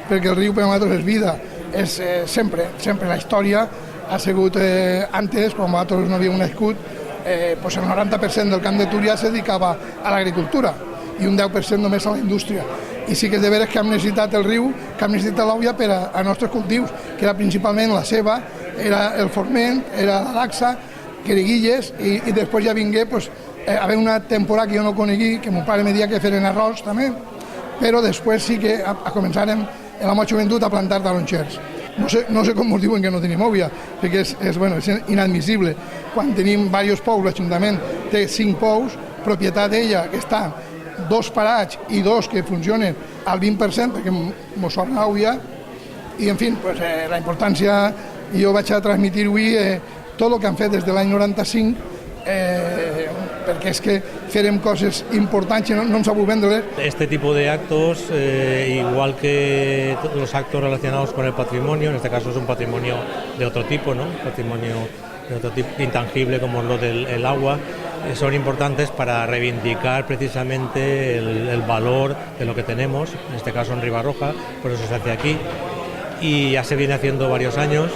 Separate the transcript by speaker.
Speaker 1: perquè el riu per a nosaltres és vida, és sempre la història ha sigut antes, quan nosaltres no havíem nascut, pues el 90% del camp de Túria se dedicava a l'agricultura i un 10% només a la indústria. I sí que és de veres que hem necessitat el riu, que hem necessitat l'Auia per a nostres cultius, que era principalment la ceba, era el forment, era la dacsa, queriguilles, i després ja vingué pues, haver una temporada que jo no conegui, que mon pare me deia que feren arròs també, però després sí que començarem en la meva joventut a plantar taronxers. No sé com ens diuen que no tenim òvia, perquè és inadmissible. Quan tenim diversos pous, l'Ajuntament té 5 pous, propietat d'ella, que està 2 parats i 2 que funcionen al 20%, perquè mos sobra òvia, i en fi, pues, la importància, jo vaig a transmitir avui tot el que han fet des de l'any 95, perquè és que farem coses importants i no ens sabeu vendre.
Speaker 2: Este tipo de actos, igual que los actos relacionados con el patrimonio, en este caso es un patrimonio de otro tipo, ¿no? Patrimonio de otro tipo intangible como lo del agua, son importantes para reivindicar precisamente el valor de lo que tenemos, en este caso en Ribarroja, por eso se hace aquí, y ya se viene haciendo varios años.